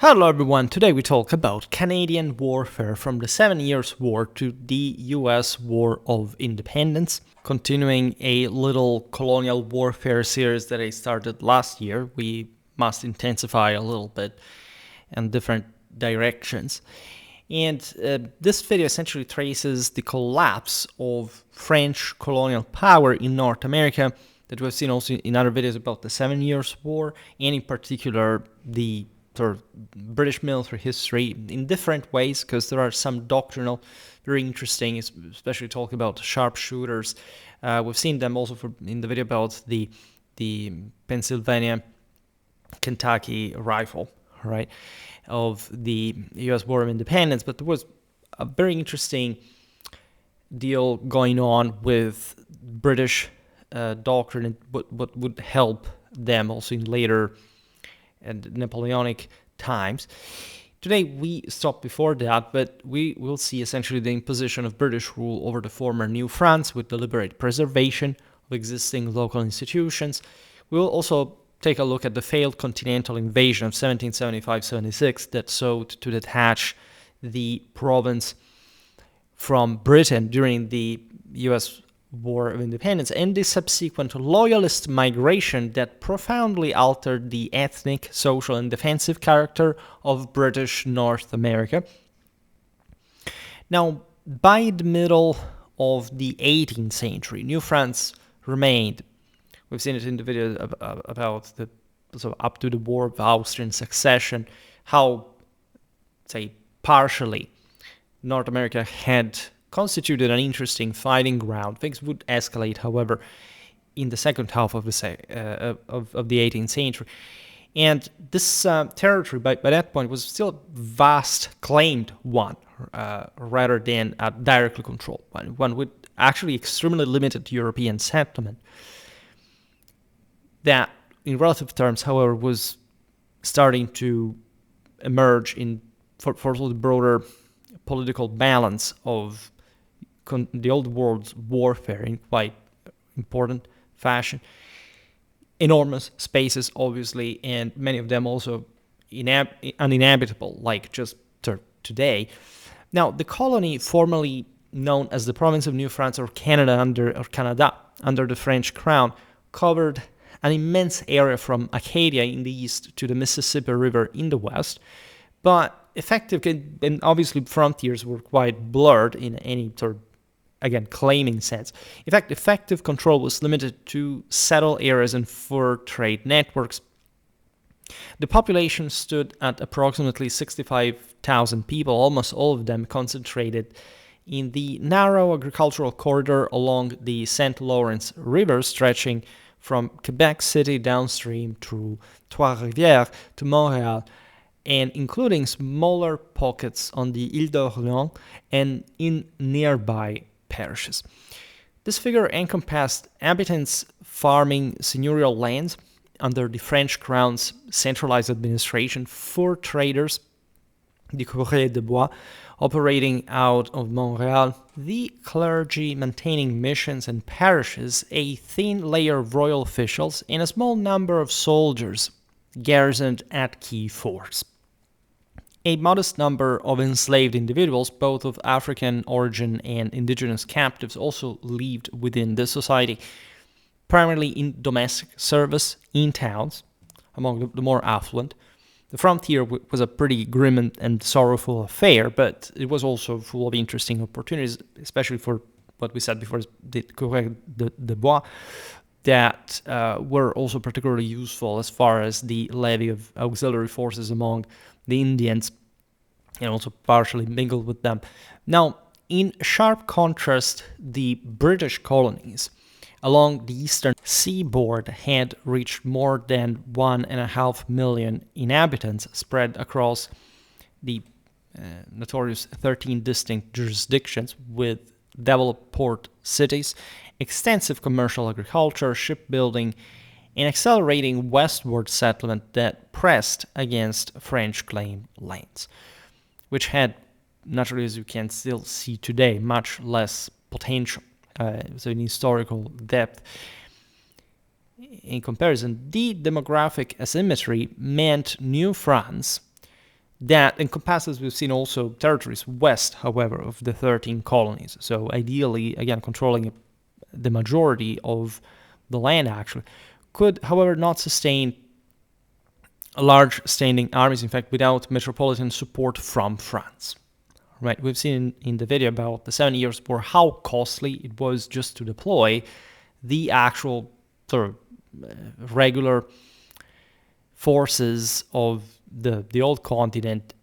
Hello everyone, today we talk about Canadian warfare from the 7 Years' War to the US War of Independence, continuing a little colonial warfare series that I started last year. We must intensify a little bit in different directions. And this video essentially traces the collapse of French colonial power in North America that we've seen also in other videos about the 7 Years' War, and in particular the sort of British military history in different ways, because there are some doctrinal, very interesting, especially talking about sharpshooters. We've seen them also in the video about the Pennsylvania, Kentucky rifle, right, of the U.S. War of Independence. But there was a very interesting deal going on with British doctrine and what would help them also in later and Napoleonic times. Today we stop before that, but we will see essentially the imposition of British rule over the former New France with deliberate preservation of existing local institutions. We will also take a look at the failed continental invasion of 1775-76 that sought to detach the province from Britain during the US War of Independence, and the subsequent loyalist migration that profoundly altered the ethnic, social, and defensive character of British North America. Now, by the middle of the 18th century, New France remained, we've seen it in the video about the so up to the War of Austrian Succession, how, say, partially North America had constituted an interesting fighting ground. Things would escalate, however, in the second half of the 18th century. And this territory, by that point, was still a vast claimed one, rather than a directly controlled one with actually extremely limited European settlement. That, in relative terms, however, was starting to emerge for the broader political balance of the old world's warfare in quite important fashion. Enormous spaces, obviously, and many of them also uninhabitable, like just today. Now, the colony, formerly known as the province of New France or Canada under the French crown, covered an immense area from Acadia in the east to the Mississippi River in the west, but effective, and obviously frontiers were quite blurred in any sort of, again, claiming sense. In fact, effective control was limited to settled areas and fur trade networks. The population stood at approximately 65,000 people, almost all of them concentrated in the narrow agricultural corridor along the St. Lawrence River, stretching from Quebec City downstream through Trois-Rivières to Montreal, and including smaller pockets on the Ile d'Orléans and in nearby parishes. This figure encompassed inhabitants farming seigneurial lands under the French crown's centralized administration, fur traders, the Courrier de Bois, operating out of Montreal, the clergy maintaining missions and parishes, a thin layer of royal officials, and a small number of soldiers garrisoned at key forts. A modest number of enslaved individuals, both of African origin and indigenous captives, also lived within this society, primarily in domestic service in towns, among the more affluent. The frontier was a pretty grim and sorrowful affair, but it was also full of interesting opportunities, especially for what we said before, the Courrier de Bois, that were also particularly useful as far as the levy of auxiliary forces among the Indians, and also partially mingled with them. Now, in sharp contrast, the British colonies along the eastern seaboard had reached more than 1.5 million inhabitants spread across the notorious 13 distinct jurisdictions, with developed port cities, extensive commercial agriculture, shipbuilding, and accelerating westward settlement that pressed against French claimed lands, which had, naturally, as you can still see today, much less potential, so in historical depth. In comparison, the demographic asymmetry meant New France that encompasses, we've seen also territories west, however, of the 13 colonies. So ideally, again, controlling the majority of the land actually, could, however, not sustain large standing armies, in fact, without metropolitan support from France. Right, we've seen in the video about the 7 Years' War how costly it was just to deploy the actual sort of regular forces of the old continent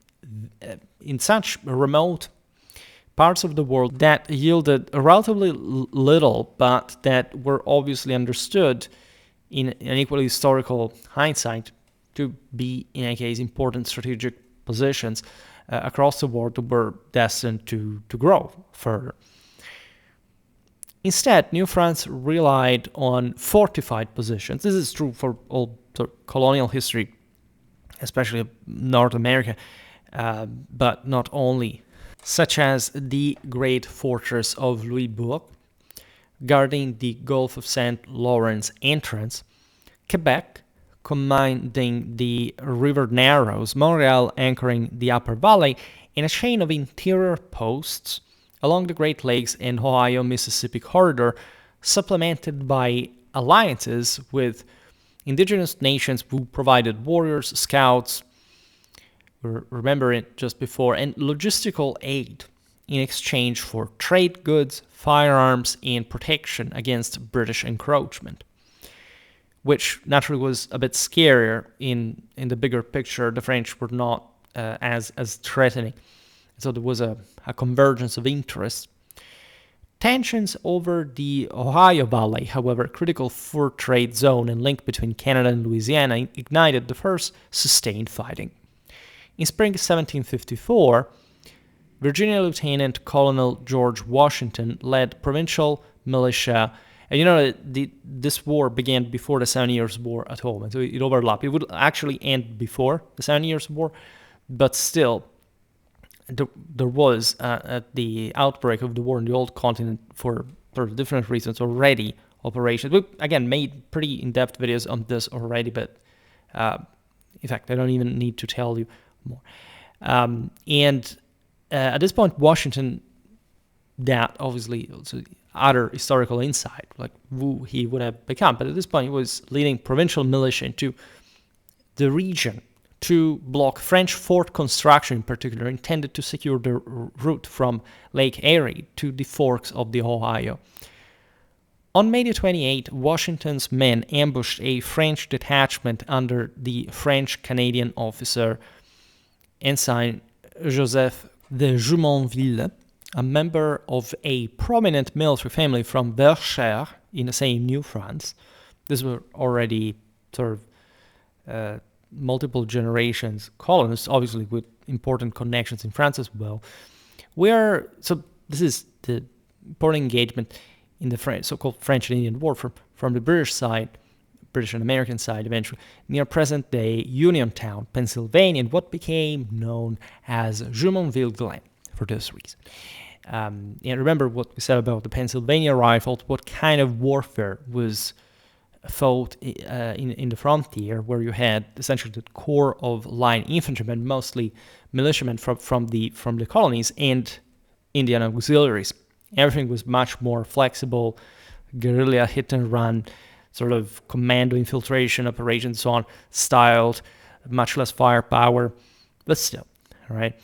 in such remote parts of the world that yielded relatively little, but that were obviously understood in an equally historical hindsight to be, in any case, important strategic positions across the world that were destined to grow further. Instead, New France relied on fortified positions. This is true for all colonial history, especially North America, but not only, such as the great fortress of Louisbourg, guarding the Gulf of St. Lawrence entrance, Quebec, commanding the River Narrows, Montreal anchoring the upper valley, and a chain of interior posts along the Great Lakes and Ohio-Mississippi corridor, supplemented by alliances with indigenous nations who provided warriors, scouts, remember it just before, and logistical aid in exchange for trade goods, firearms, and protection against British encroachment, which naturally was a bit scarier in the bigger picture. The French were not as threatening. So there was a convergence of interests. Tensions over the Ohio Valley, however, critical fur trade zone and link between Canada and Louisiana, ignited the first sustained fighting. In spring 1754, Virginia Lieutenant Colonel George Washington led provincial militia. And this war began before the 7 Years' War at home, and so it overlapped. It would actually end before the 7 Years' War, but still, there was, at the outbreak of the war in the Old Continent, for different reasons already, operations. We, again, made pretty in-depth videos on this already, but in fact, I don't even need to tell you more. At this point, Washington, that obviously also other historical insight, like who he would have become, but at this point, he was leading provincial militia into the region to block French fort construction, in particular, intended to secure the route from Lake Erie to the forks of the Ohio. On May 28, Washington's men ambushed a French detachment under the French-Canadian officer Ensign Joseph de Jumonville, a member of a prominent military family from Verchères in the same New France. These were already sort of multiple generations colonists, obviously with important connections in France as well. So this is the important engagement in the so-called French and Indian War from the British side, British and American side eventually, near present-day Uniontown, Pennsylvania, and what became known as Jumonville Glen for this reason. And remember what we said about the Pennsylvania Rifles, what kind of warfare was fought in the frontier, where you had essentially the core of line infantrymen, mostly militiamen from the colonies, and Indian auxiliaries. Everything was much more flexible, guerrilla hit and run, sort of commando infiltration operations, so on, styled, much less firepower, but still, right?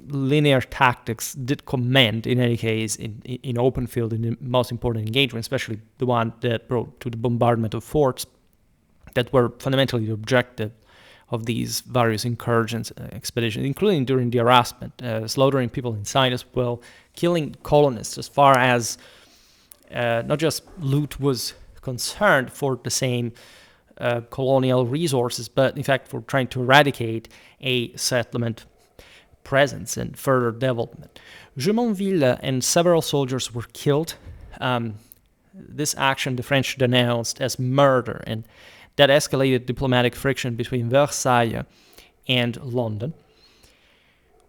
Linear tactics did command, in any case, in open field, in the most important engagement, especially the one that brought to the bombardment of forts that were fundamentally the objective of these various incursions, expeditions, including during the harassment, slaughtering people inside as well, killing colonists, as far as not just loot was concerned for the same colonial resources, but in fact for trying to eradicate a settlement presence and further development. Jumonville and several soldiers were killed. This action the French denounced as murder, and that escalated diplomatic friction between Versailles and London.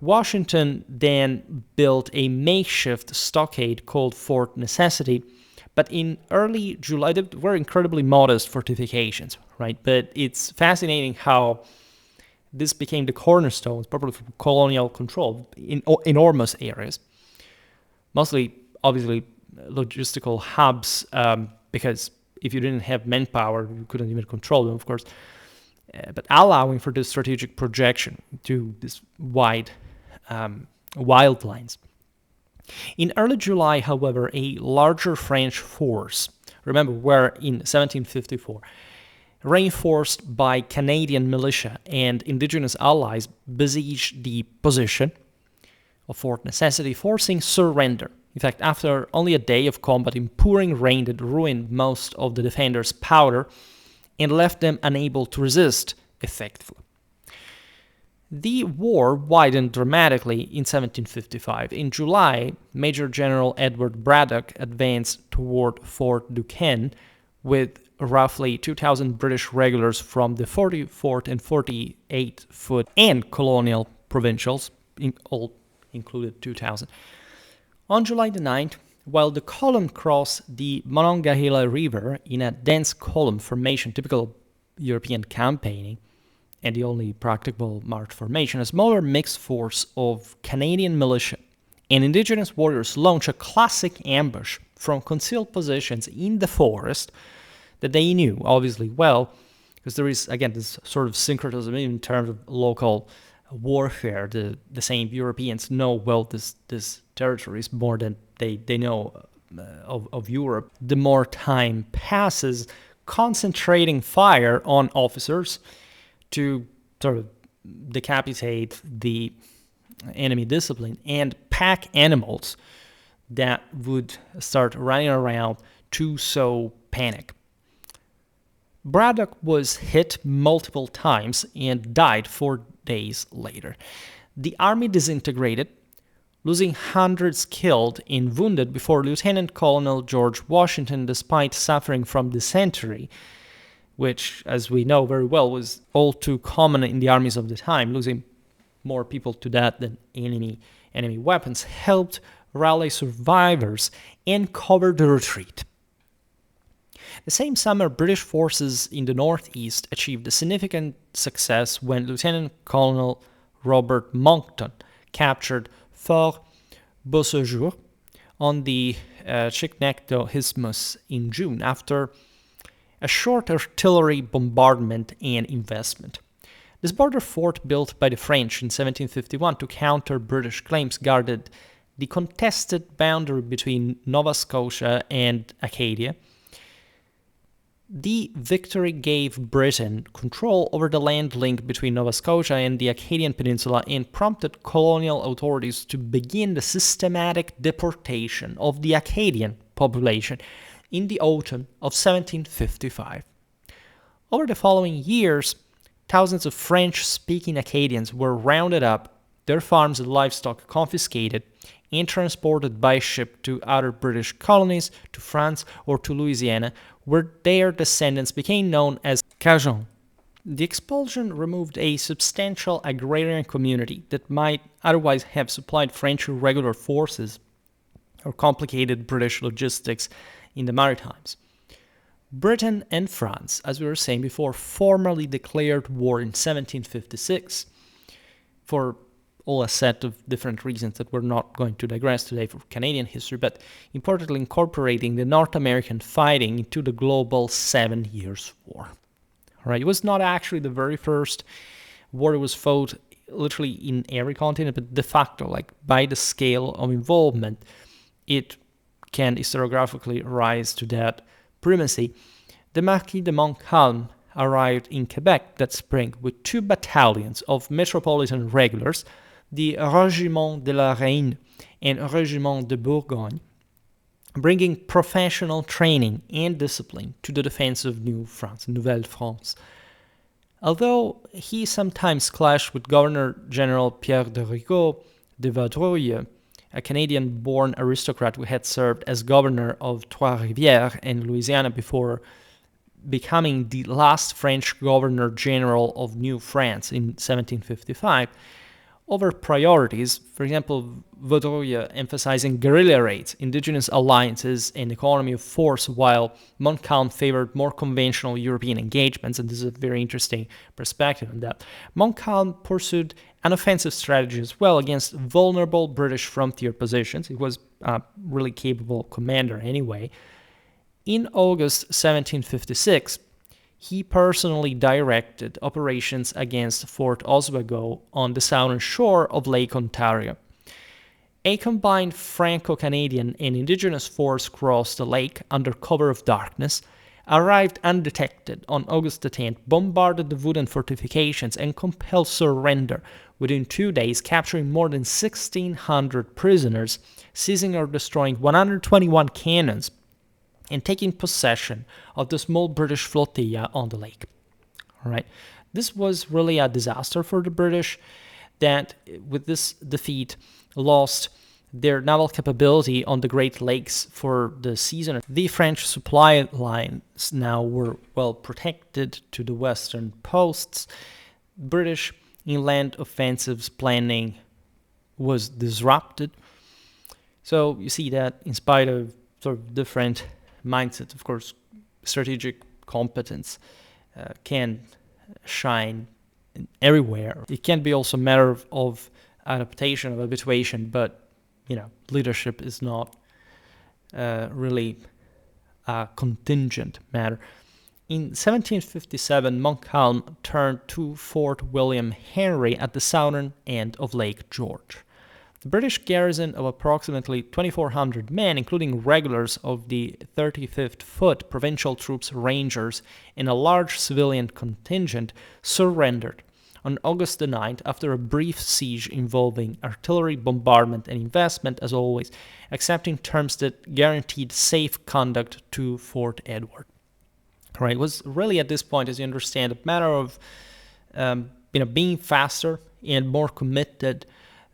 Washington then built a makeshift stockade called Fort Necessity, but in early July, they were incredibly modest fortifications, right? But it's fascinating how This became the cornerstone, probably for colonial control in enormous areas. Mostly, obviously, logistical hubs, because if you didn't have manpower, you couldn't even control them, of course. But allowing for this strategic projection to this wide wild lines. In early July, however, a larger French force, remember we're in 1754, reinforced by Canadian militia and indigenous allies, besieged the position of Fort Necessity, forcing surrender. In fact, after only a day of combat in pouring rain that ruined most of the defenders' powder and left them unable to resist effectively. The war widened dramatically in 1755. In July, Major General Edward Braddock advanced toward Fort Duquesne with roughly 2,000 British regulars from the 44th and 48th Foot and colonial provincials, all included 2,000. On July the 9th, while the column crossed the Monongahela River in a dense column formation typical of European campaigning, and the only practicable march formation, a smaller mixed force of Canadian militia and indigenous warriors launched a classic ambush from concealed positions in the forest that they knew, obviously, well, because there is, again, this sort of syncretism in terms of local warfare. The same Europeans know well this territories more than they know of Europe. The more time passes, concentrating fire on officers to sort of decapitate the enemy discipline and pack animals that would start running around to sow panic. Braddock was hit multiple times and died 4 days later. The army disintegrated, losing hundreds killed and wounded before Lieutenant Colonel George Washington, despite suffering from dysentery, which, as we know very well, was all too common in the armies of the time, losing more people to that than enemy weapons, helped rally survivors and cover the retreat. The same summer, British forces in the northeast achieved a significant success when Lieutenant Colonel Robert Monckton captured Fort Beausejour on the Chignecto Isthmus in June after a short artillery bombardment and investment. This border fort, built by the French in 1751 to counter British claims, guarded the contested boundary between Nova Scotia and Acadia. The victory gave Britain control over the land link between Nova Scotia and the Acadian Peninsula and prompted colonial authorities to begin the systematic deportation of the Acadian population in the autumn of 1755. Over the following years, thousands of French-speaking Acadians were rounded up, their farms and livestock confiscated, and transported by ship to other British colonies, to France or to Louisiana, where their descendants became known as Cajuns. The expulsion removed a substantial agrarian community that might otherwise have supplied French irregular forces or complicated British logistics in the Maritimes. Britain and France, as we were saying before, formally declared war in 1756 for all a set of different reasons that we're not going to digress today for Canadian history, but importantly incorporating the North American fighting into the global 7 Years' War. All right, it was not actually the very first war that was fought literally in every continent, but de facto, like by the scale of involvement, it can historiographically rise to that primacy. The Marquis de Montcalm arrived in Quebec that spring with 2 battalions of metropolitan regulars, the Régiment de la Reine and Régiment de Bourgogne, bringing professional training and discipline to the defense of New France, Nouvelle France. Although he sometimes clashed with Governor-General Pierre de Rigaud de Vaudreuil, a Canadian-born aristocrat who had served as governor of Trois-Rivières in Louisiana before becoming the last French governor-general of New France in 1755, other priorities, for example, Vaudreuil emphasizing guerrilla raids, indigenous alliances, and economy of force, while Montcalm favored more conventional European engagements, and this is a very interesting perspective on that. Montcalm pursued an offensive strategy as well against vulnerable British frontier positions. He was a really capable commander anyway. In August 1756, he personally directed operations against Fort Oswego on the southern shore of Lake Ontario. A combined Franco-Canadian and Indigenous force crossed the lake under cover of darkness, arrived undetected on August 10th, bombarded the wooden fortifications, and compelled surrender within 2 days, capturing more than 1,600 prisoners, seizing or destroying 121 cannons, and taking possession of the small British flotilla on the lake. All right, this was really a disaster for the British that, with this defeat, lost their naval capability on the Great Lakes for the season. The French supply lines now were well protected to the western posts. British inland offensives planning was disrupted. So you see that in spite of sort of different mindset, of course, strategic competence can shine everywhere. It can be also a matter of adaptation, of habituation, but leadership is not really a contingent matter. In 1757, Montcalm turned to Fort William Henry at the southern end of Lake George. The British garrison of approximately 2,400 men, including regulars of the 35th Foot, provincial troops, rangers, and a large civilian contingent, surrendered on August the 9th after a brief siege involving artillery, bombardment, and investment, as always, accepting terms that guaranteed safe conduct to Fort Edward. Right, it was really at this point, as you understand, a matter of being faster and more committed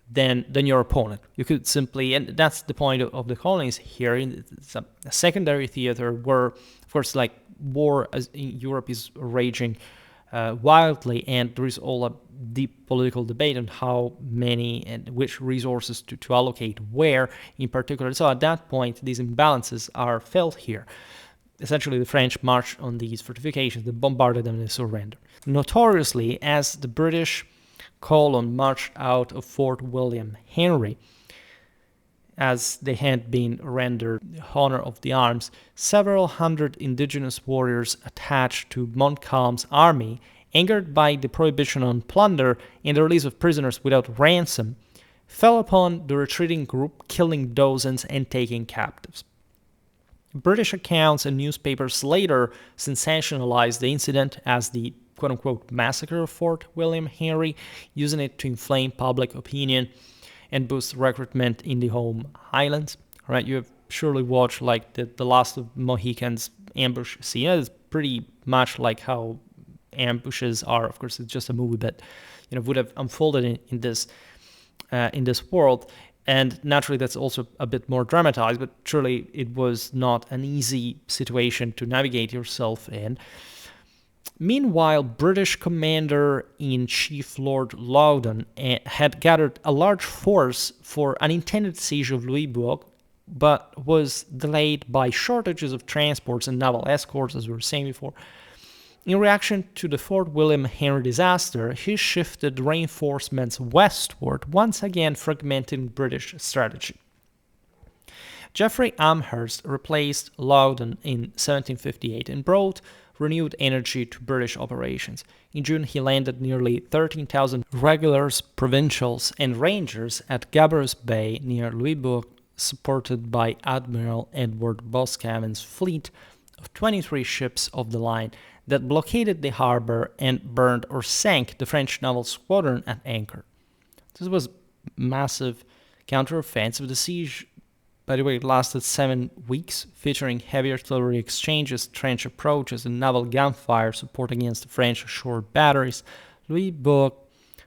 than your opponent. You could simply, and that's the point of the colonies here, it's a secondary theater where, of course, like war as in Europe is raging wildly, and there is all a deep political debate on how many and which resources to allocate where in particular. So at that point, these imbalances are felt here. Essentially, the French marched on these fortifications, they bombarded them, and they surrendered. Notoriously, as the British column marched out of Fort William Henry, as they had been rendered honor of the arms, several hundred indigenous warriors attached to Montcalm's army, angered by the prohibition on plunder and the release of prisoners without ransom, fell upon the retreating group, killing dozens and taking captives. British accounts and newspapers later sensationalized the incident as the quote-unquote massacre of Fort William Henry, using it to inflame public opinion and boost recruitment in the home islands. All right, you have surely watched like the Last of Mohicans ambush scene. It's pretty much like how ambushes are. Of course, it's just a movie that would have unfolded in this world. And naturally, that's also a bit more dramatized, but surely it was not an easy situation to navigate yourself in. Meanwhile, British Commander-in-Chief Lord Loudon had gathered a large force for an intended siege of Louisbourg, but was delayed by shortages of transports and naval escorts, as we were saying before. In reaction to the Fort William Henry disaster, he shifted reinforcements westward, once again fragmenting British strategy. Geoffrey Amherst replaced Loudon in 1758 and brought renewed energy to British operations. In June, he landed nearly 13,000 regulars, provincials, and rangers at Gabarus Bay near Louisbourg, supported by Admiral Edward Boscawen's fleet of 23 ships of the line that blockaded the harbor and burned or sank the French naval squadron at anchor. This was massive counteroffensive. The siege, by the way, lasted 7 weeks, featuring heavy artillery exchanges, trench approaches, and naval gunfire support against the French shore batteries. Louisbourg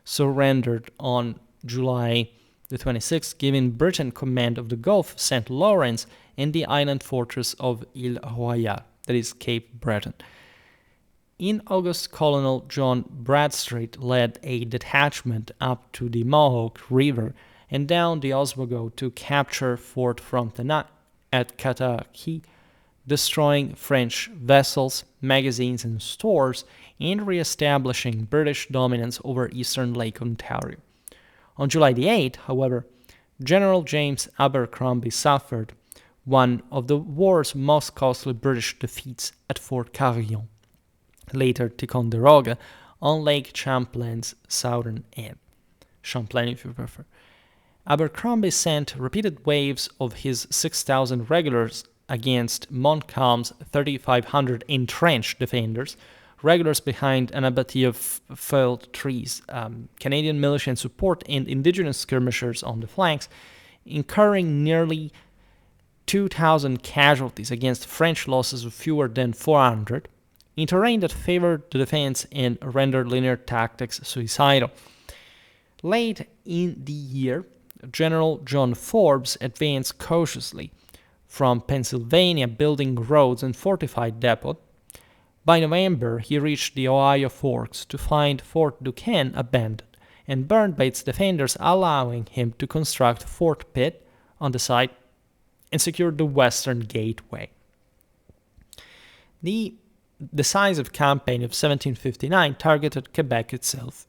surrendered on July the 26th, giving Britain command of the Gulf of St. Lawrence and the island fortress of Ile Royale, that is Cape Breton. In August, Colonel John Bradstreet led a detachment up to the Mohawk River and down the Oswego to capture Fort Frontenac at Cataraqui, destroying French vessels, magazines, and stores, and re-establishing British dominance over eastern Lake Ontario. On July the 8th, however, General James Abercrombie suffered one of the war's most costly British defeats at Fort Carillon, later Ticonderoga, on Lake Champlain's southern end. Champlain, if you prefer. Abercrombie sent repeated waves of his 6,000 regulars against Montcalm's 3,500 entrenched defenders, regulars behind an abattis of felled trees, Canadian militia in support, and indigenous skirmishers on the flanks, incurring nearly 2,000 casualties against French losses of fewer than 400, in terrain that favored the defense and rendered linear tactics suicidal. Late in the year, General John Forbes advanced cautiously from Pennsylvania, building roads and fortified depot. By November, he reached the Ohio Forks to find Fort Duquesne abandoned and burned by its defenders, allowing him to construct Fort Pitt on the site and secure the western gateway. The decisive campaign of 1759 targeted Quebec itself.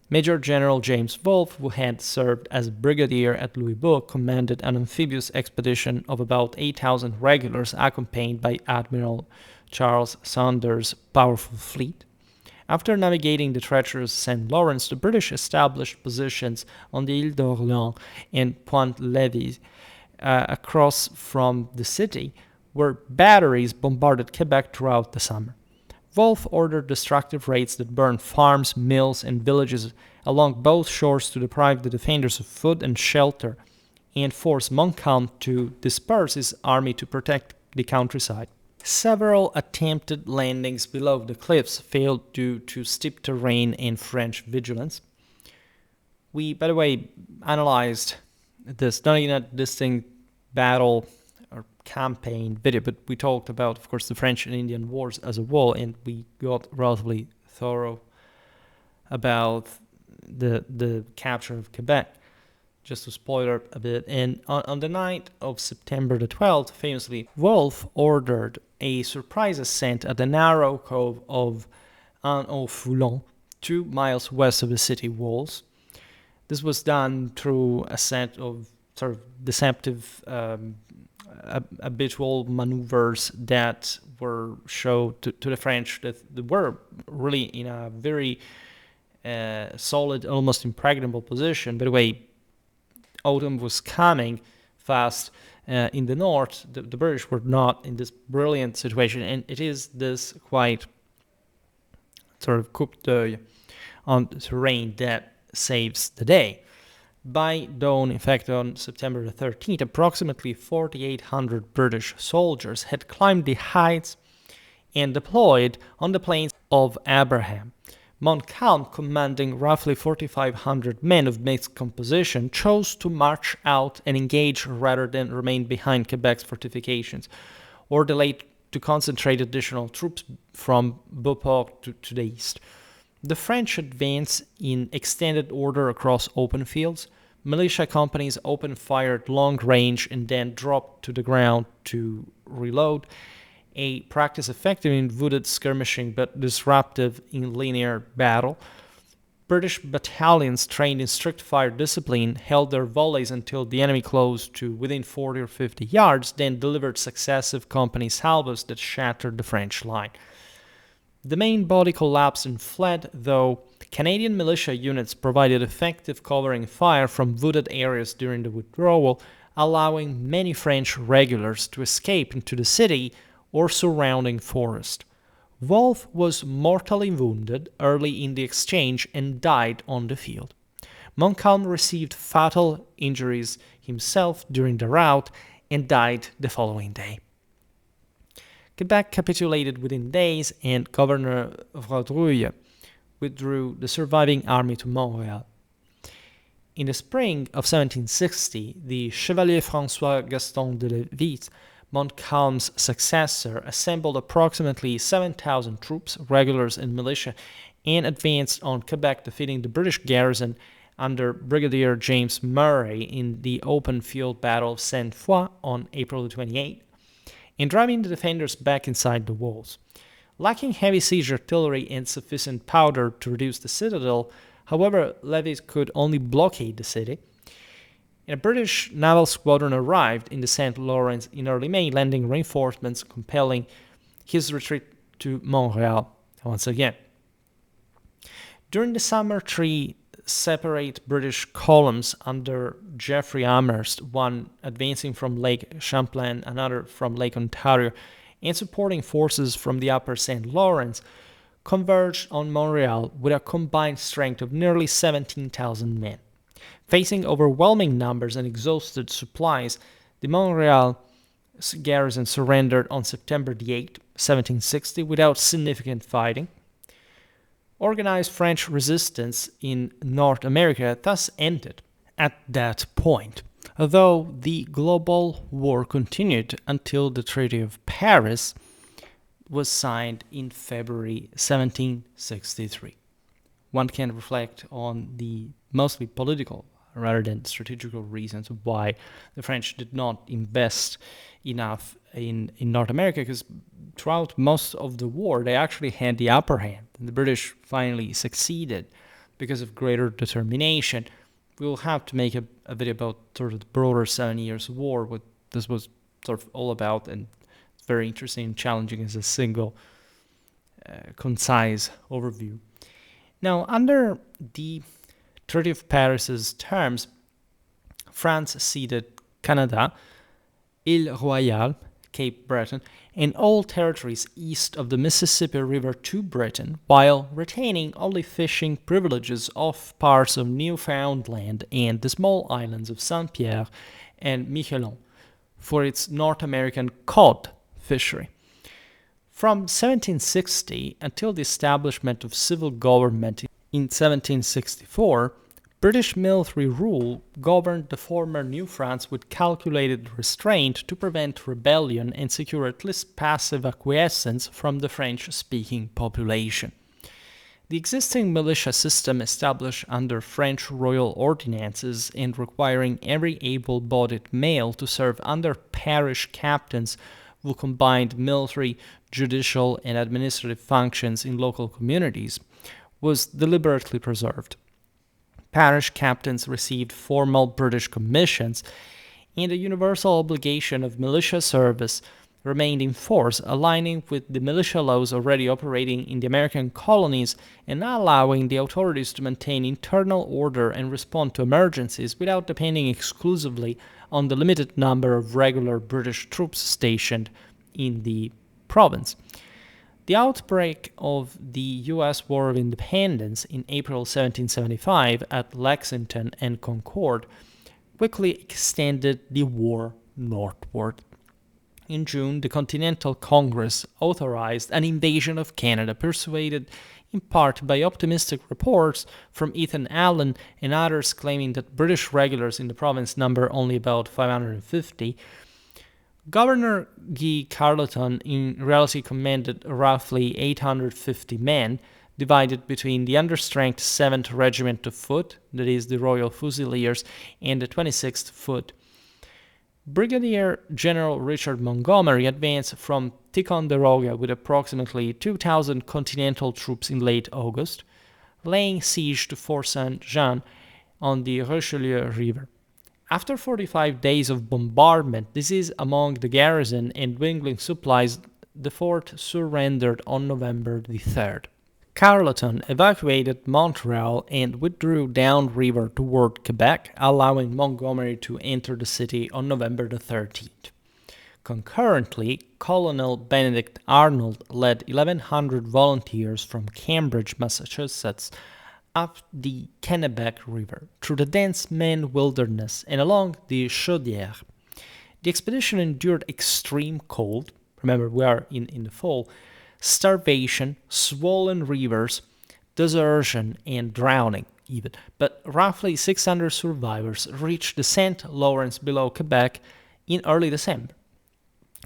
Major General James Wolfe, who had served as brigadier at Louisbourg, commanded an amphibious expedition of about 8,000 regulars accompanied by Admiral Charles Saunders' powerful fleet. After navigating the treacherous St. Lawrence, the British established positions on the Ile d'Orléans and Point-Levis across from the city, where batteries bombarded Quebec throughout the summer. Wolfe ordered destructive raids that burned farms, mills, and villages along both shores to deprive the defenders of food and shelter, and force Montcalm to disperse his army to protect the countryside. Several attempted landings below the cliffs failed due to steep terrain and French vigilance. We, by the way, analyzed this, not in a distinct battle or campaign video, but we talked about, of course, the French and Indian Wars as a whole, and we got relatively thorough about the capture of Quebec. Just to spoiler a bit, and on the night of September the 12th, famously, Wolfe ordered a surprise ascent at the narrow cove of An-au-Foulon, 2 miles west of the city walls. This was done through a set of sort of deceptive habitual maneuvers that were showed to the French that they were really in a very solid, almost impregnable position. By the way, autumn was coming fast in the north. The British were not in this brilliant situation, and it is this quite sort of coup d'oeil on the terrain that saves the day. By dawn, in fact, on September the 13th, approximately 4,800 British soldiers had climbed the heights and deployed on the plains of Abraham. Montcalm, commanding roughly 4,500 men of mixed composition, chose to march out and engage rather than remain behind Quebec's fortifications, or delayed to concentrate additional troops from Beauport to the east. The French advanced in extended order across open fields. Militia companies opened fire at long range and then dropped to the ground to reload, a practice effective in wooded skirmishing but disruptive in linear battle. British battalions trained in strict fire discipline held their volleys until the enemy closed to within 40 or 50 yards, then delivered successive company salvos that shattered the French line. The main body collapsed and fled, though Canadian militia units provided effective covering fire from wooded areas during the withdrawal, allowing many French regulars to escape into the city or surrounding forest. Wolfe was mortally wounded early in the exchange and died on the field. Montcalm received fatal injuries himself during the rout and died the following day. Quebec capitulated within days, and Governor Vaudreuil withdrew the surviving army to Montreal. In the spring of 1760, the Chevalier François-Gaston de Levis Montcalm's successor, assembled approximately 7,000 troops, regulars, and militia, and advanced on Quebec, defeating the British garrison under Brigadier James Murray in the open field Battle of Sainte-Foy on April 28, and driving the defenders back inside the walls. Lacking heavy siege artillery and sufficient powder to reduce the citadel, however, Lévis could only blockade the city. A British naval squadron arrived in the St. Lawrence in early May, landing reinforcements, compelling his retreat to Montreal once again. During the summer, three separate British columns under Geoffrey Amherst, one advancing from Lake Champlain, another from Lake Ontario, and supporting forces from the upper St. Lawrence, converged on Montreal with a combined strength of nearly 17,000 men. Facing overwhelming numbers and exhausted supplies, the Montreal garrison surrendered on September 8, 1760, without significant fighting. Organized French resistance in North America thus ended at that point, although the global war continued until the Treaty of Paris was signed in February 1763. One can reflect on the mostly political rather than strategical reasons why the French did not invest enough in North America, because throughout most of the war they actually had the upper hand, and the British finally succeeded because of greater determination. We'll have to make a video about sort of the broader 7 Years' War, what this was sort of all about, and it's very interesting and challenging as a single concise overview. Now, under the Treaty of Paris's terms, France ceded Canada, Ile Royale, Cape Breton, and all territories east of the Mississippi River to Britain, while retaining only fishing privileges off parts of Newfoundland and the small islands of Saint-Pierre and Miquelon for its North American cod fishery. From 1760 until the establishment of civil government in 1764, British military rule governed the former New France with calculated restraint to prevent rebellion and secure at least passive acquiescence from the French-speaking population. The existing militia system established under French royal ordinances and requiring every able-bodied male to serve under parish captains who combined military, judicial, and administrative functions in local communities was deliberately preserved. Parish captains received formal British commissions, and the universal obligation of militia service remained in force, aligning with the militia laws already operating in the American colonies and allowing the authorities to maintain internal order and respond to emergencies without depending exclusively on the limited number of regular British troops stationed in the province. The outbreak of the U.S. War of Independence in April 1775 at Lexington and Concord quickly extended the war northward. In June, the Continental Congress authorized an invasion of Canada, persuaded in part by optimistic reports from Ethan Allen and others claiming that British regulars in the province number only about 550. Governor Guy Carleton in reality commanded roughly 850 men, divided between the understrength 7th Regiment of Foot, that is the Royal Fusiliers, and the 26th Foot. Brigadier General Richard Montgomery advanced from Ticonderoga with approximately 2,000 Continental troops in late August, laying siege to Fort Saint-Jean on the Richelieu River. After 45 days of bombardment, disease among the garrison, and dwindling supplies, the fort surrendered on November the 3rd. Carleton evacuated Montreal and withdrew downriver toward Quebec, allowing Montgomery to enter the city on November the 13th. Concurrently, Colonel Benedict Arnold led 1,100 volunteers from Cambridge, Massachusetts, up the Kennebec River, through the dense Maine wilderness, and along the Chaudière. The expedition endured extreme cold. Remember, we are in the fall. Starvation, swollen rivers, desertion, and drowning even. But roughly 600 survivors reached the St. Lawrence below Quebec in early December.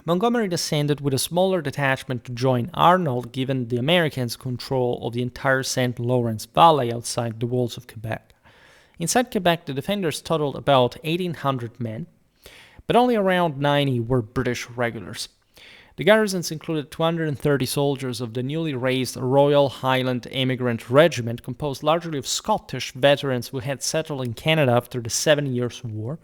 Montgomery descended with a smaller detachment to join Arnold, given the Americans' control of the entire St. Lawrence Valley outside the walls of Quebec. Inside Quebec, the defenders totaled about 1,800 men, but only around 90 were British regulars. The garrisons included 230 soldiers of the newly raised Royal Highland Emigrant Regiment, composed largely of Scottish veterans who had settled in Canada after the 7 Years' War,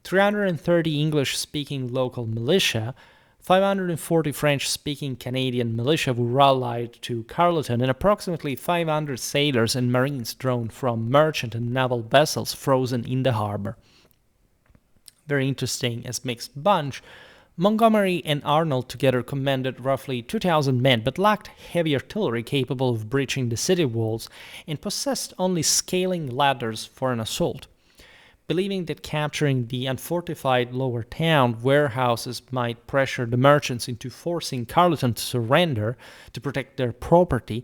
330 English-speaking local militia, 540 French-speaking Canadian militia who rallied to Carleton, and approximately 500 sailors and marines drawn from merchant and naval vessels frozen in the harbor. Very interesting as mixed bunch. Montgomery and Arnold together commanded roughly 2,000 men, but lacked heavy artillery capable of breaching the city walls and possessed only scaling ladders for an assault. Believing that capturing the unfortified lower town warehouses might pressure the merchants into forcing Carleton to surrender to protect their property,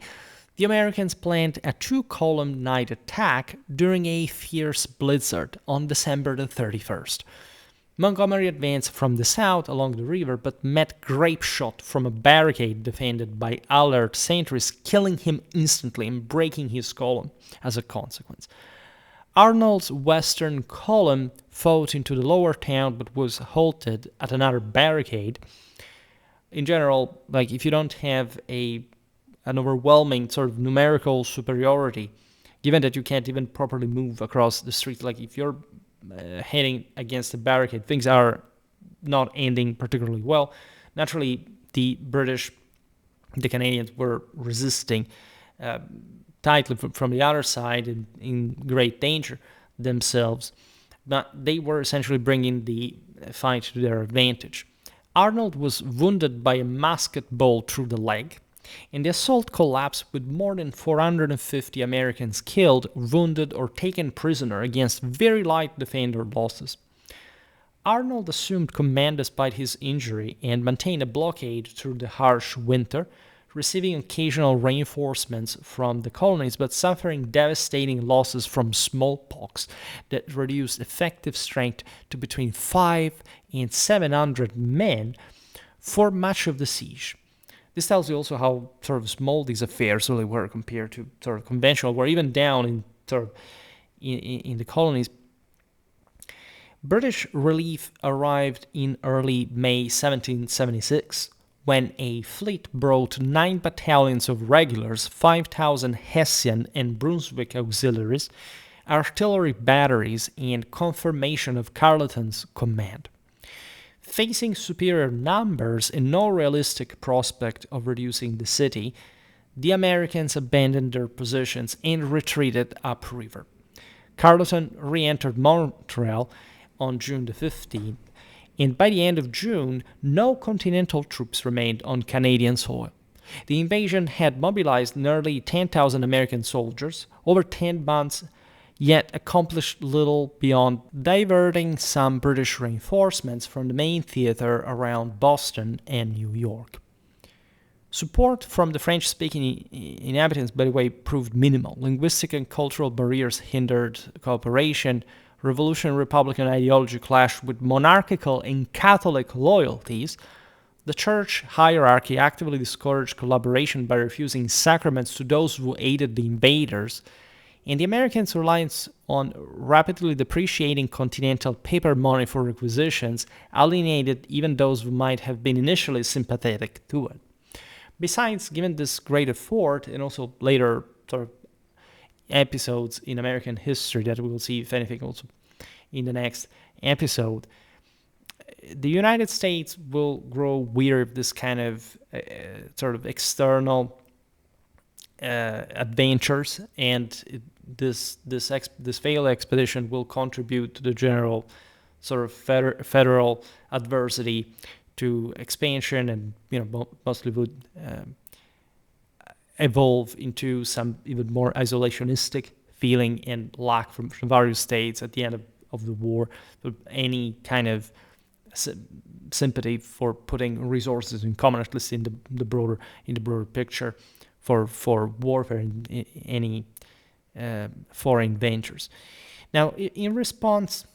the Americans planned a two-column night attack during a fierce blizzard on December the 31st. Montgomery advanced from the south along the river, but met grape shot from a barricade defended by alert sentries, killing him instantly and breaking his column as a consequence. Arnold's western column fought into the lower town but was halted at another barricade. In general, like if you don't have an overwhelming sort of numerical superiority, given that you can't even properly move across the street, like if you're heading against a barricade, things are not ending particularly well. Naturally, the British, the Canadians were resisting tightly from the other side in great danger themselves, but they were essentially bringing the fight to their advantage. Arnold was wounded by a musket ball through the leg, and the assault collapsed with more than 450 Americans killed, wounded, or taken prisoner against very light defender losses. Arnold assumed command despite his injury and maintained a blockade through the harsh winter, receiving occasional reinforcements from the colonies but suffering devastating losses from smallpox that reduced effective strength to between 500 and 700 men for much of the siege. This tells you also how sort of small these affairs really were compared to sort of conventional war, even down in sort of in the colonies. British relief arrived in early May 1776, when a fleet brought 9 battalions of regulars, 5,000 Hessian and Brunswick auxiliaries, artillery batteries, and confirmation of Carleton's command. Facing superior numbers and no realistic prospect of reducing the city, the Americans abandoned their positions and retreated upriver. Carleton re-entered Montreal on June the 15th, and by the end of June, no Continental troops remained on Canadian soil. The invasion had mobilized nearly 10,000 American soldiers over 10 months, yet accomplished little beyond diverting some British reinforcements from the main theater around Boston and New York. Support from the French-speaking inhabitants, by the way, proved minimal. Linguistic and cultural barriers hindered cooperation. Revolutionary Republican ideology clashed with monarchical and Catholic loyalties. The church hierarchy actively discouraged collaboration by refusing sacraments to those who aided the invaders. And the Americans' reliance on rapidly depreciating continental paper money for requisitions alienated even those who might have been initially sympathetic to it. Besides, given this great effort, and also later sort of episodes in American history that we will see, if anything, also in the next episode, the United States will grow weary of this kind of sort of external adventures, and this failed expedition will contribute to the general sort of federal adversity to expansion, and mostly would evolve into some even more isolationistic feeling and lack from various states at the end of the war, any kind of sympathy for putting resources in common, at least in the broader picture, for warfare and any foreign ventures. Now, in response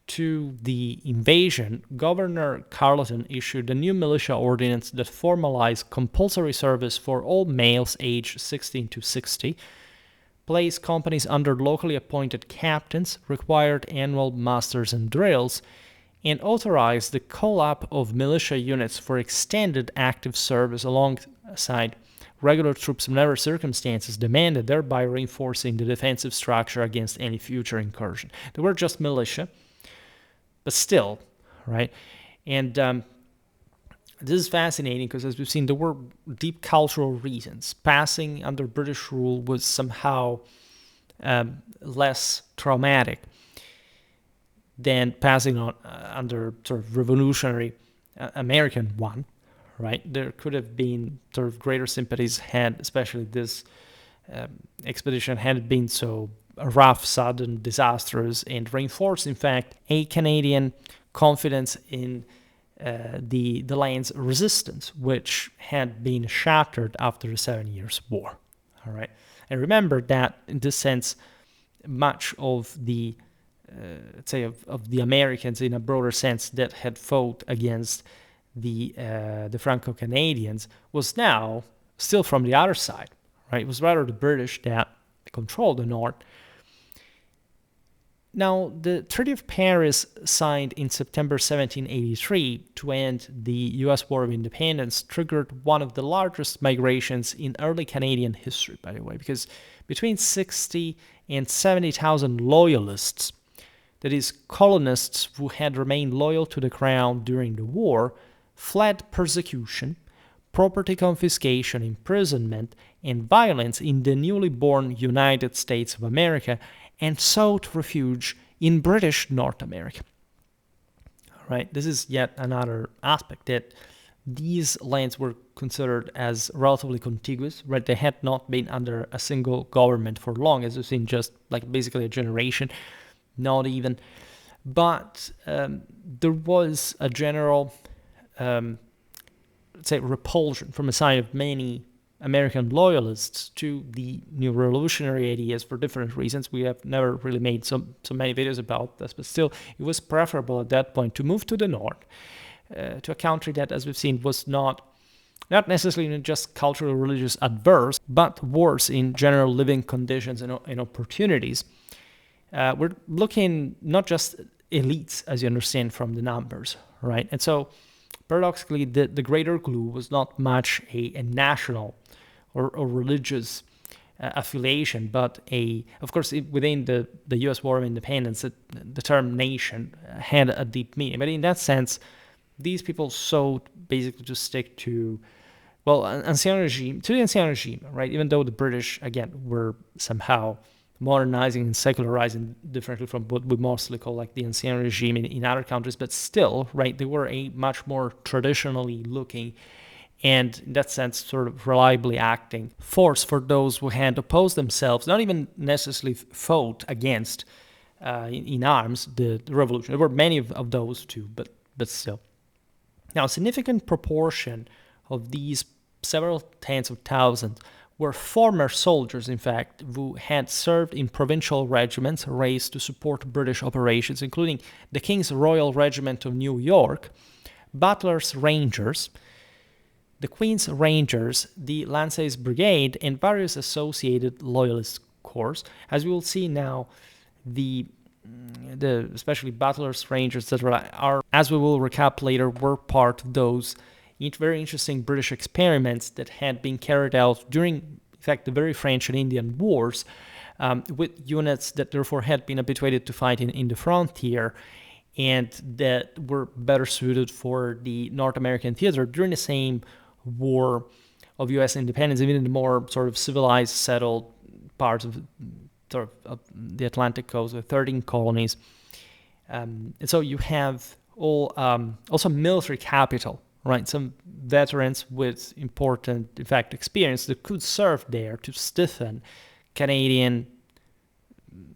to the invasion, Governor Carleton issued a new militia ordinance that formalized compulsory service for all males aged 16 to 60, placed companies under locally appointed captains, required annual musters and drills, and authorized the call-up of militia units for extended active service alongside regular troops whenever circumstances demanded, thereby reinforcing the defensive structure against any future incursion. They were just militia, but still, right? And this is fascinating because, as we've seen, there were deep cultural reasons. Passing under British rule was somehow less traumatic than passing on under sort of revolutionary American one, right? There could have been sort of greater sympathies had, especially this expedition had been so rough, sudden, disastrous, and reinforced, in fact, a Canadian confidence in the land's resistance, which had been shattered after the 7 Years' War. All right, and remember that in this sense, much of the let's say of the Americans in a broader sense that had fought against the Franco-Canadians was now still from the other side. Right, it was rather the British that controlled the North. Now, the Treaty of Paris, signed in September 1783 to end the U.S. War of Independence, triggered one of the largest migrations in early Canadian history, by the way, because between 60 and 70,000 loyalists, that is, colonists who had remained loyal to the crown during the war, fled persecution, property confiscation, imprisonment, and violence in the newly born United States of America, and sought refuge in British North America. Right? This is yet another aspect, that these lands were considered as relatively contiguous, right? They had not been under a single government for long, as we've seen, just like basically a generation, not even. But there was a general, let's say, repulsion from the side of many American loyalists to the new revolutionary ideas for different reasons. We have never really made so many videos about this, but still, it was preferable at that point to move to the north, to a country that, as we've seen, was not necessarily just cultural, religious adverse, but worse in general living conditions and opportunities. We're looking not just elites, as you understand from the numbers, right? And so, paradoxically, the greater glue was not much a national or religious affiliation, but of course, within the U.S. War of Independence, the term nation had a deep meaning. But in that sense, these people sought basically to stick to, well, the ancien regime, right? Even though the British, again, were somehow modernizing and secularizing differently from what we mostly call like the ancien regime in other countries, but still, right, they were a much more traditionally looking and, in that sense, sort of reliably acting force for those who had opposed themselves, not even necessarily fought against in arms the revolution. There were many of those too, but still. Now, a significant proportion of these several tens of thousands were former soldiers, in fact, who had served in provincial regiments raised to support British operations, including the King's Royal Regiment of New York, Butler's Rangers, the Queen's Rangers, the Lancers Brigade, and various associated loyalist corps. As we will see now, the especially Butler's Rangers that are, as we will recap later, were part of those very interesting British experiments that had been carried out during, in fact, the very French and Indian Wars, with units that therefore had been habituated to fight in the frontier and that were better suited for the North American theater during the same war of U.S. independence, even in the more sort of civilized, settled parts of the Atlantic coast, with 13 colonies. And so you have all also military capital, right? Some veterans with important, in fact, experience that could serve there to stiffen Canadian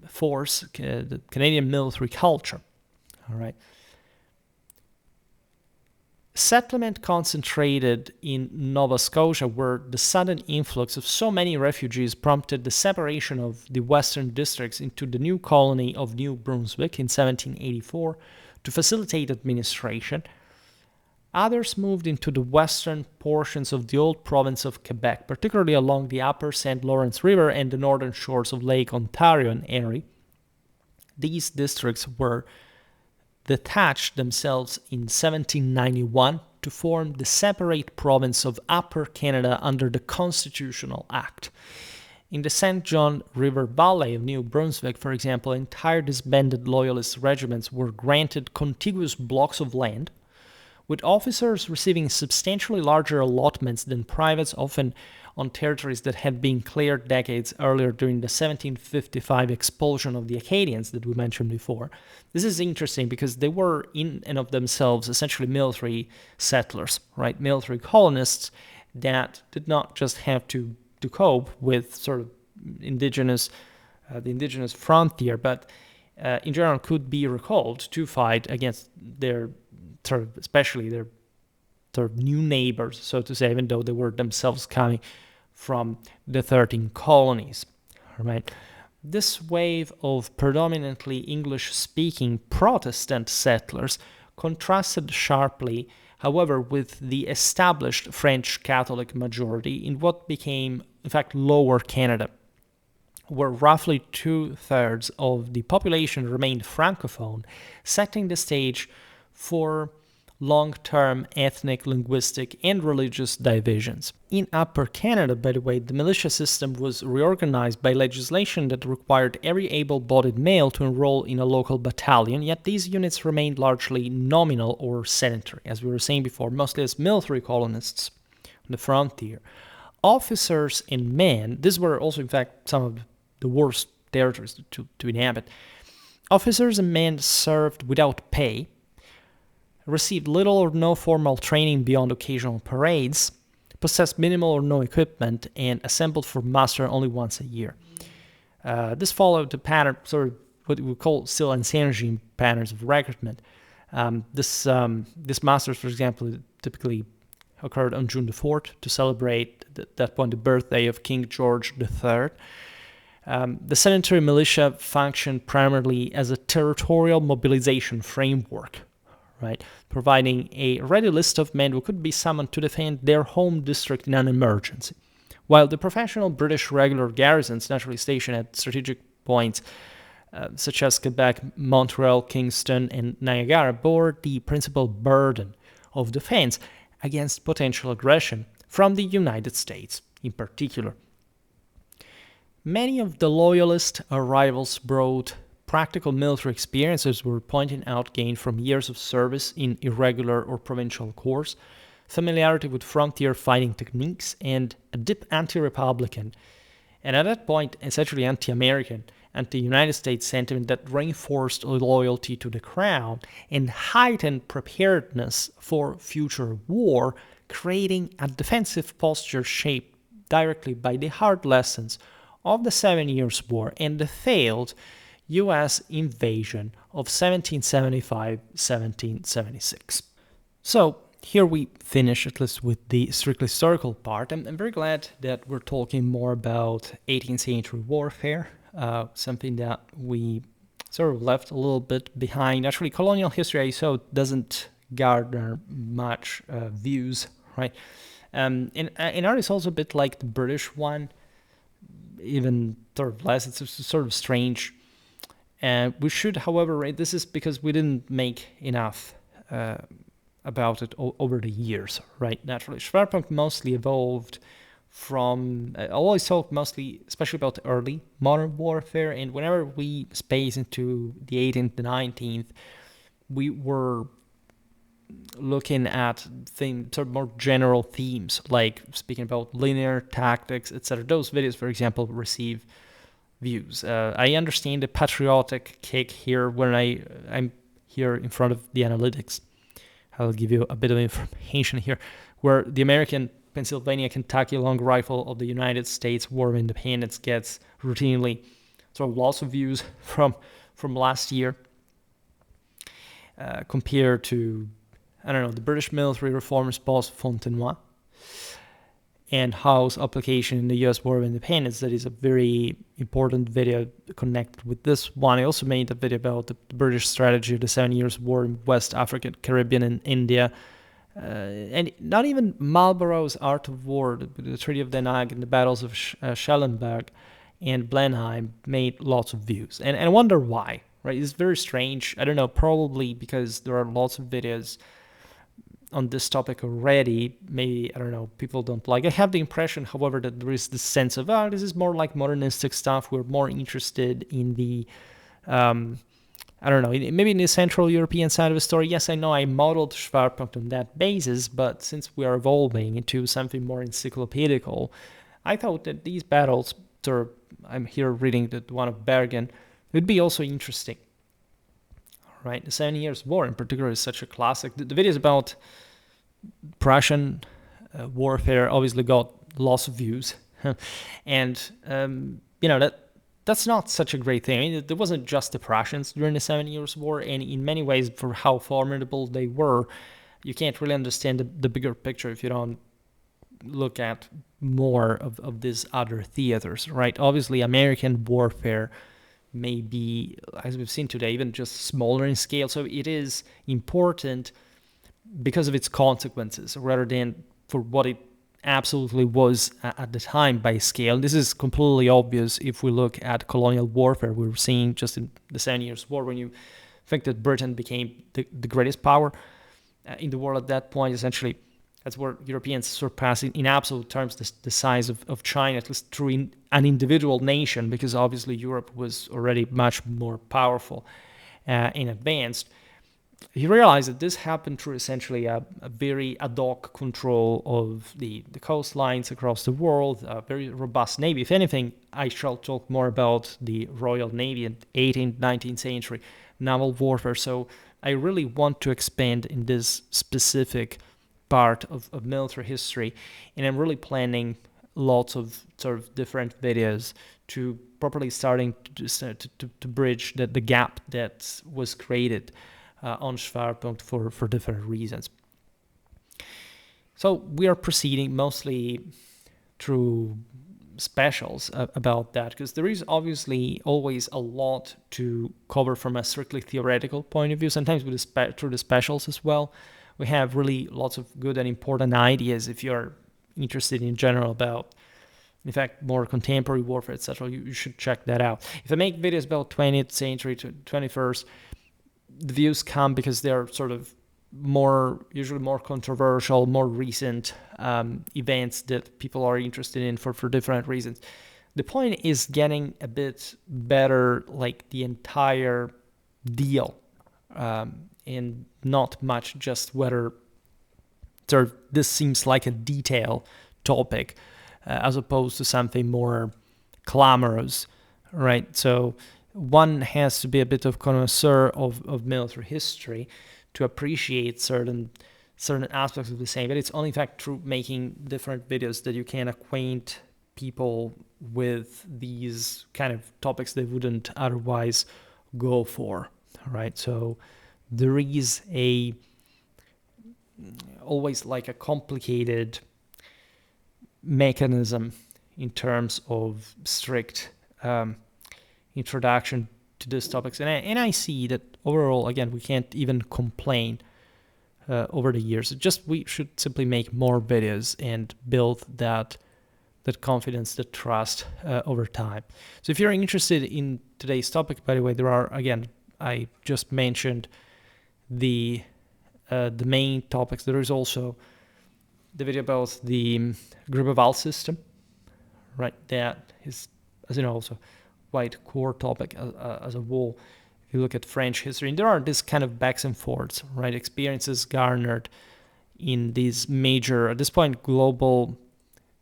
force, the Canadian military culture, all right? Settlement concentrated in Nova Scotia, where the sudden influx of so many refugees prompted the separation of the western districts into the new colony of New Brunswick in 1784 to facilitate administration. Others moved into the western portions of the old province of Quebec, particularly along the upper St. Lawrence River and the northern shores of Lake Ontario and Erie. These districts were detached themselves in 1791 to form the separate province of Upper Canada under the Constitutional Act. In the St. John River Valley of New Brunswick, for example, entire disbanded Loyalist regiments were granted contiguous blocks of land, with officers receiving substantially larger allotments than privates, often on territories that had been cleared decades earlier during the 1755 expulsion of the Acadians that we mentioned before. This is interesting because they were in and of themselves essentially military settlers, right? Military colonists that did not just have to cope with sort of the indigenous frontier, but in general could be recalled to fight against their especially their new neighbors, so to say, even though they were themselves coming from the 13 colonies, right? This wave of predominantly English-speaking Protestant settlers contrasted sharply, however, with the established French Catholic majority in what became, in fact, Lower Canada, where roughly 2/3 of the population remained Francophone, setting the stage for long-term ethnic, linguistic, and religious divisions. In Upper Canada, by the way, the militia system was reorganized by legislation that required every able-bodied male to enroll in a local battalion, yet these units remained largely nominal or sedentary, as we were saying before, mostly as military colonists on the frontier. Officers and men, these were also, in fact, some of the worst territories to inhabit. Officers and men served without pay, received little or no formal training beyond occasional parades, possessed minimal or no equipment, and assembled for muster only once a year. This followed the pattern, sort of what we call still ancien regime patterns of recruitment. This masters, for example, typically occurred on June the 4th to celebrate at that point the birthday of King George III. The sedentary militia functioned primarily as a territorial mobilization framework, right, providing a ready list of men who could be summoned to defend their home district in an emergency, while the professional British regular garrisons naturally stationed at strategic points such as Quebec, Montreal, Kingston, and Niagara bore the principal burden of defense against potential aggression from the United States in particular. Many of the Loyalist arrivals brought practical military experiences were pointing out gained from years of service in irregular or provincial corps, familiarity with frontier fighting techniques, and a deep anti-Republican, and at that point, essentially anti-American, anti-United States sentiment that reinforced loyalty to the crown and heightened preparedness for future war, creating a defensive posture shaped directly by the hard lessons of the 7 Years' War and the failed U.S. invasion of 1775-1776. So here we finish at least with the strictly historical part. I'm very glad that we're talking more about 18th century warfare, something that we sort of left a little bit behind. Actually, colonial history, I saw, doesn't garner much views, right? And ours is also a bit like the British one, even sort of less. It's sort of strange. We should, however, this is because we didn't make enough about it over the years, right? Naturally, Schwerpunkt mostly evolved from, I always talk mostly, especially about the early modern warfare, and whenever we space into the 18th, the 19th, we were looking at sort of more general themes, like speaking about linear tactics, etc. Those videos, for example, receive views. I understand the patriotic kick here when I'm here in front of the analytics. I'll give you a bit of information here, where the American Pennsylvania Kentucky long rifle of the United States War of Independence gets routinely sort of lots of views from last year, compared to I don't know, the British military reformers post Fontenoy and Howe's application in the US War of Independence. That is a very important video connected with this one. I also made a video about the British strategy of the 7 Years' War in West Africa, Caribbean, and India. And not even Marlborough's Art of War, the Treaty of Den Haag, and the battles of Schellenberg and Blenheim made lots of views. And I wonder why, right? It's very strange. I don't know, probably because there are lots of videos on this topic already. Maybe, I don't know, people don't like. I have the impression, however, that there is this sense of, this is more like modernistic stuff. We're more interested in the, I don't know, maybe in the Central European side of the story. Yes, I know I modeled Schwerpunkt on that basis, but since we are evolving into something more encyclopedical, I thought that these battles, I'm here reading the one of Bergen, would be also interesting. Right, the 7 Years' War in particular is such a classic. The videos about Prussian warfare obviously got lots of views, and that's not such a great thing. I mean, there wasn't just the Prussians during the 7 Years' War, and in many ways, for how formidable they were, you can't really understand the bigger picture if you don't look at more of these other theaters, right? Obviously, American warfare may be, as we've seen today, even just smaller in scale. So it is important because of its consequences rather than for what it absolutely was at the time by scale. This is completely obvious if we look at colonial warfare. We were seeing just in the 7 Years' War, when you think that Britain became the greatest power in the world at that point, essentially that's where Europeans surpassing in absolute terms the size of China, at least through an individual nation, because obviously Europe was already much more powerful and advanced. He realized that this happened through essentially a very ad hoc control of the coastlines across the world, a very robust navy. If anything, I shall talk more about the Royal Navy in 18th, 19th century naval warfare. So I really want to expand in this specific part of military history, and I'm really planning lots of sort of different videos to properly starting to bridge the gap that was created on Schwerpunkt for different reasons. So we are proceeding mostly through specials about that, because there is obviously always a lot to cover from a strictly theoretical point of view, sometimes with through the specials as well. We have really lots of good and important ideas if you're interested in general about, in fact, more contemporary warfare, etc. You should check that out. If I make videos about 20th century to 21st, the views come because they're sort of usually more controversial, more recent events that people are interested in for different reasons. The point is getting a bit better, like the entire deal, and not much just whether this seems like a detail topic as opposed to something more glamorous, right? So one has to be a bit of connoisseur of military history to appreciate certain aspects of the same. But it's only in fact through making different videos that you can acquaint people with these kind of topics they wouldn't otherwise go for, right? So there is always like a complicated mechanism in terms of strict introduction to these topics, and I see that overall, again, we can't even complain over the years. We should simply make more videos and build that confidence, that trust over time. So if you're interested in today's topic, by the way, there are, again, I just mentioned the main topics. There is also the video about the Gribeval system, right? That is, as you know, also quite core topic as a whole. If you look at French history, and there are this kind of backs and forths, right? Experiences garnered in these major, at this point, global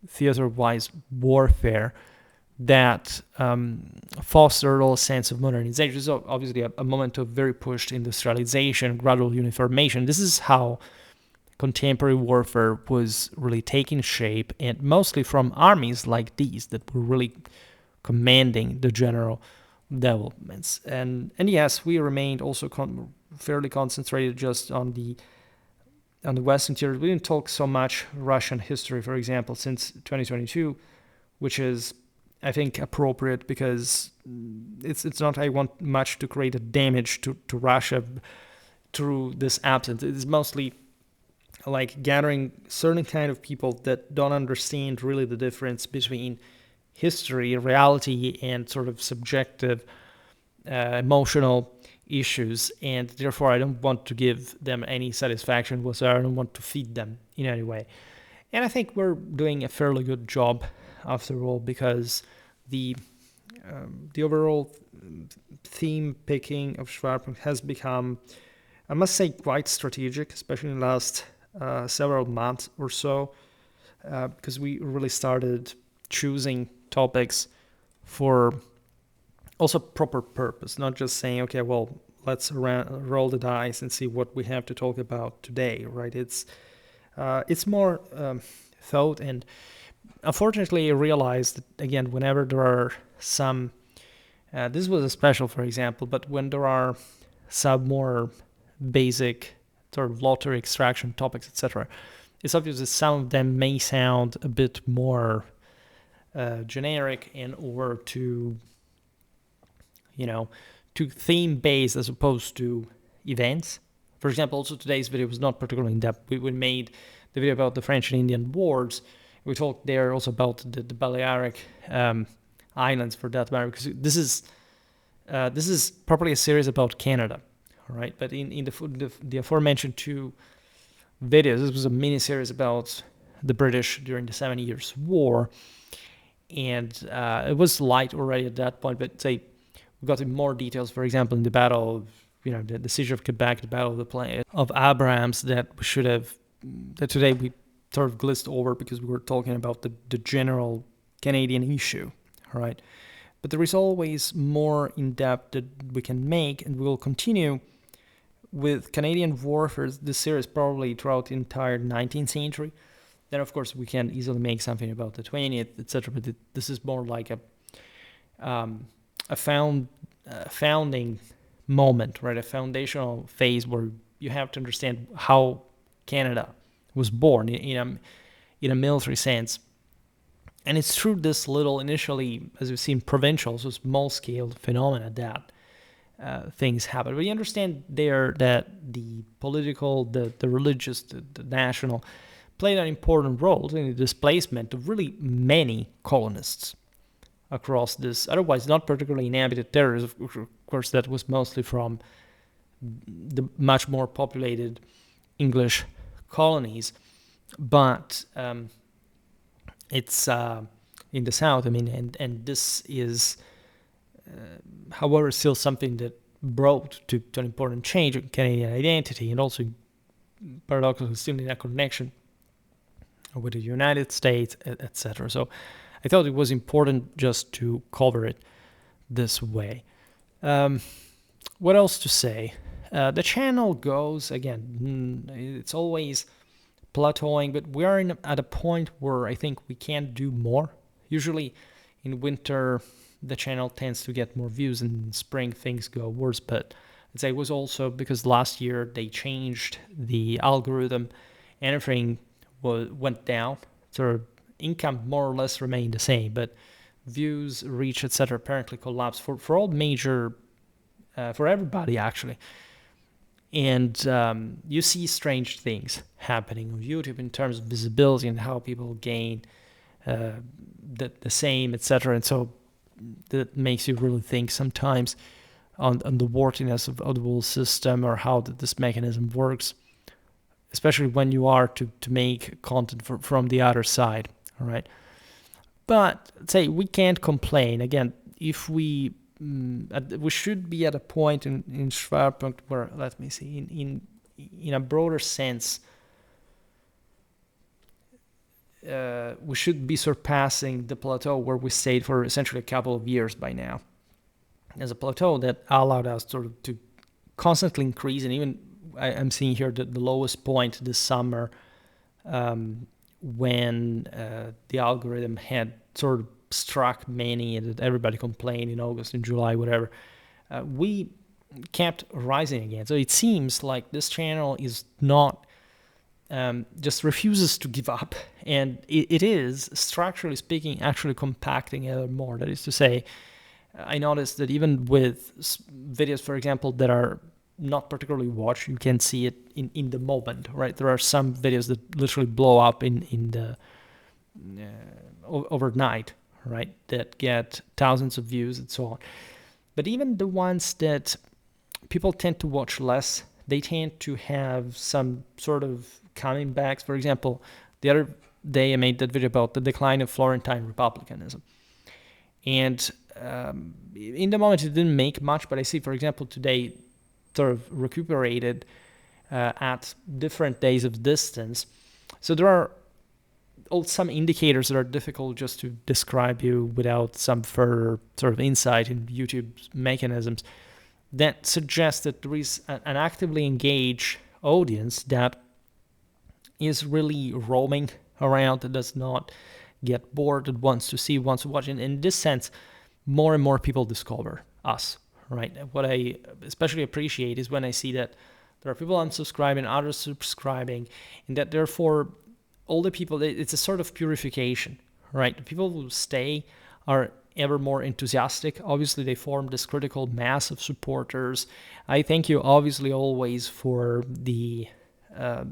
theater-wise warfare that foster a sense of modernization. So obviously a moment of very pushed industrialization, gradual uniformation. This is how contemporary warfare was really taking shape, and mostly from armies like these that were really commanding the general developments. And yes, we remained also fairly concentrated just on the on the Western theater, we didn't talk so much Russian history, for example, since 2022, which is, I think, appropriate because it's not I want much to create a damage to Russia through this absence. It's mostly like gathering certain kind of people that don't understand really the difference between history, reality, and sort of subjective, emotional issues, and therefore I don't want to give them any satisfaction whatsoever. I don't want to feed them in any way. And I think we're doing a fairly good job after all, because the overall theme picking of Schwerpunkt has become, I must say, quite strategic, especially in the last several months or so, because we really started choosing topics for also proper purpose, not just saying, okay, well, let's roll the dice and see what we have to talk about today, right? It's more thought, and unfortunately I realized that, again, whenever there are some, this was a special, for example, but when there are some more basic sort of lottery extraction topics, etc., it's obvious that some of them may sound a bit more generic and or to theme based as opposed to events. For example, also today's video was not particularly in depth. We made the video about the French and Indian Wars. We talked there also about the Balearic Islands, for that matter, because this is properly a series about Canada, all right? But in the aforementioned two videos, this was a mini series about the British during the 7 Years' War, and it was light already at that point. But say we got in more details, for example, in the battle of the siege of Quebec, the battle of the plain of Abrahams, that today we sort of glazed over because we were talking about the general Canadian issue, all right? But there is always more in depth that we can make, and we will continue with Canadian warfare, this series, probably throughout the entire 19th century. Then, of course, we can easily make something about the 20th, etc. But this is more like a founding moment, right? A foundational phase where you have to understand how Canada was born in a military sense. And it's through this little, initially, as we've seen, provincial, so small-scale phenomena that things happen. We understand there that the political, the religious, the national played an important role in the displacement of really many colonists across this otherwise not particularly inhabited territories. Of course, that was mostly from the much more populated English colonies, but it's in the south. I mean, and this is, however, still something that brought to an important change in Canadian identity, and also paradoxically still in a connection with the United States, etc. So I thought it was important just to cover it this way. What else to say? The channel goes, again, it's always plateauing, but we are at a point where I think we can do more. Usually in winter, the channel tends to get more views, and in spring things go worse. But I'd say it was also because last year they changed the algorithm, and everything went down. So income more or less remained the same, but views, reach, etc. apparently collapsed for all major, for everybody actually. And you see strange things happening on YouTube in terms of visibility and how people gain the same, etc. And so that makes you really think sometimes on the worthiness of the whole system, or how this mechanism works, especially when you are to make content from the other side, all right? But say we can't complain. Again, if we should be at a point in Schwerpunkt where, let me see, in a broader sense, we should be surpassing the plateau where we stayed for essentially a couple of years by now. As a plateau that allowed us to constantly increase, and even I'm seeing here the lowest point this summer, when the algorithm had sort of struck many and everybody complained in August and July, whatever. We kept rising again. So it seems like this channel is not just refuses to give up, and it is, structurally speaking, actually compacting it more. That is to say, I noticed that even with videos, for example, that are not particularly watched, you can see it in the moment, right? There are some videos that literally blow up in the overnight, right? That get thousands of views and so on. But even the ones that people tend to watch less, they tend to have some sort of coming backs. For example, the other day I made that video about the decline of Florentine republicanism. And in the moment it didn't make much, but I see, for example, today sort of recuperated at different days of distance. So there are some indicators that are difficult just to describe you without some further sort of insight in YouTube's mechanisms that suggest that there is an actively engaged audience that is really roaming around, that does not get bored, that wants to see, wants to watch. And in this sense, more and more people discover us, right? What I especially appreciate is when I see that there are people unsubscribing, others subscribing, and that therefore all the people, it's a sort of purification, right? The people who stay are ever more enthusiastic. Obviously, they form this critical mass of supporters. I thank you, obviously, always for the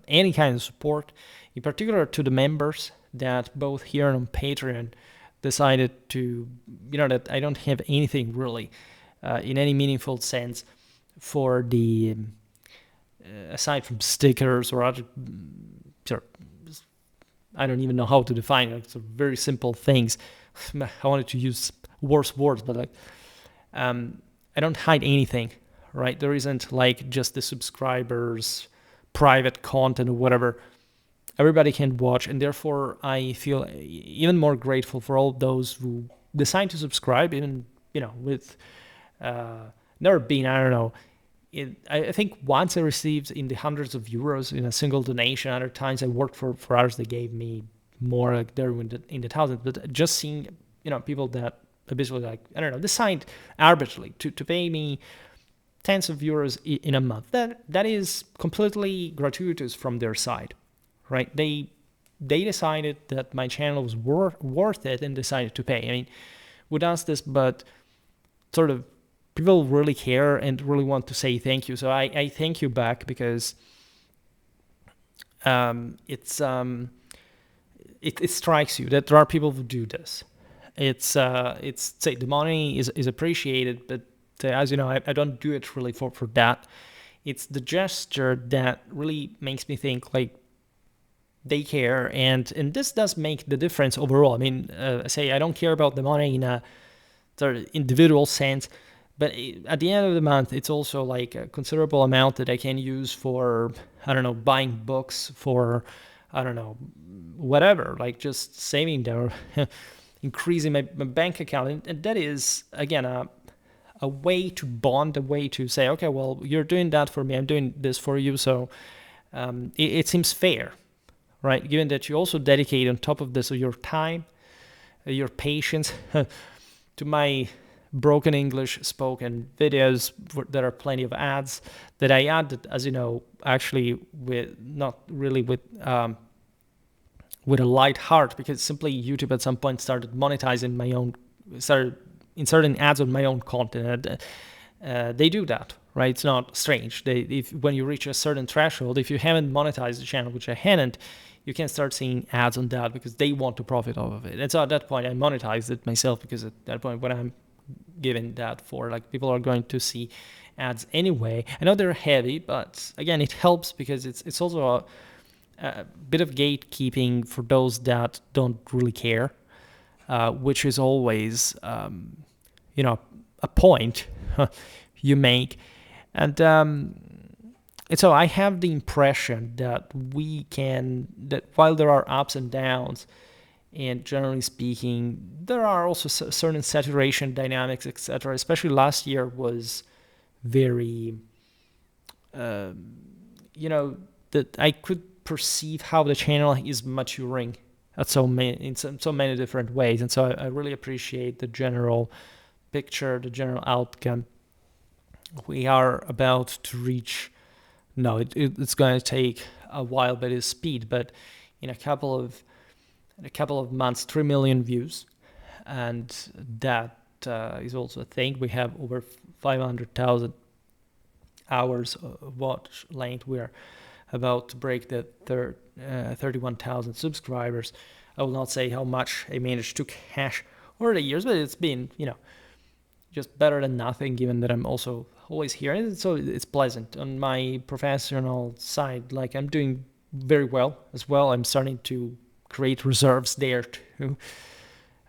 any kind of support, in particular to the members that both here and on Patreon decided to, that I don't have anything really in any meaningful sense for the, aside from stickers or other, I don't even know how to define it, so very simple things. I wanted to use worse words, but I don't hide anything, right? There isn't like just the subscribers' private content or whatever. Everybody can watch, and therefore I feel even more grateful for all those who decide to subscribe, even with never being, I don't know. I think once I received in the hundreds of euros in a single donation. Other times I worked for others that gave me more, like they're in the thousands. But just seeing people that basically, like, I don't know, decide arbitrarily to pay me tens of euros in a month, that is completely gratuitous from their side, right? They decided that my channel was worth it and decided to pay. I mean, who does this? But sort of people really care and really want to say thank you. So I thank you back, because it strikes you that there are people who do this. It's say the money is appreciated, but as you know, I don't do it really for that. It's the gesture that really makes me think like they care, and this does make the difference overall. I mean, say I don't care about the money in a sort of individual sense, but at the end of the month, it's also like a considerable amount that I can use for, I don't know, buying books, for, I don't know, whatever, like just saving there, increasing my bank account. And that is, again, a way to bond, a way to say, okay, well, you're doing that for me, I'm doing this for you. So it seems fair, right? Given that you also dedicate on top of this your time, your patience to my broken English spoken videos. There are plenty of ads that I added, as you know, actually with not really with a light heart, because simply YouTube at some point started monetizing started inserting ads on my own content. They do that, right? It's not strange. When you reach a certain threshold, if you haven't monetized the channel, which I hadn't, you can start seeing ads on that because they want to profit off of it. And so at that point, I monetized it myself, because at that point, when I'm given that for, like, people are going to see ads anyway. I know they're heavy, but again, it helps because it's also a bit of gatekeeping for those that don't really care, which is always a point you make. And so I have the impression that that while there are ups and downs, and generally speaking, there are also certain saturation dynamics, etc. Especially last year was very, that I could perceive how the channel is maturing in so many different ways. And so I really appreciate the general picture, the general outcome. We are about to reach no, it's going to take a while, but it's speed. But in a couple of months, 3 million views, and that is also a thing. We have over 500,000 hours of watch length. We're about to break the 31,000 subscribers. I will not say how much I managed to cash over the years, but it's been, just better than nothing, given that I'm also always here. And so it's pleasant. On my professional side, like, I'm doing very well as well. I'm starting to create reserves there too.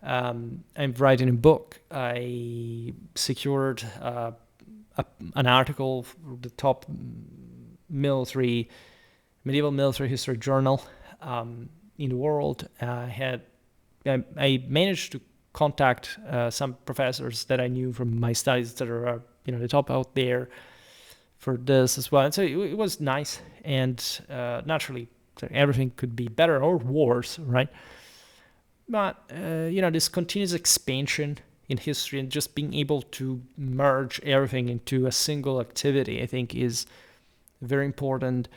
I'm writing a book. I secured an article for the top medieval military history journal in the world. I managed to contact some professors that I knew from my studies that are the top out there for this as well. And so it was nice, and naturally everything could be better or worse, right? But this continuous expansion in history and just being able to merge everything into a single activity, I think, is very important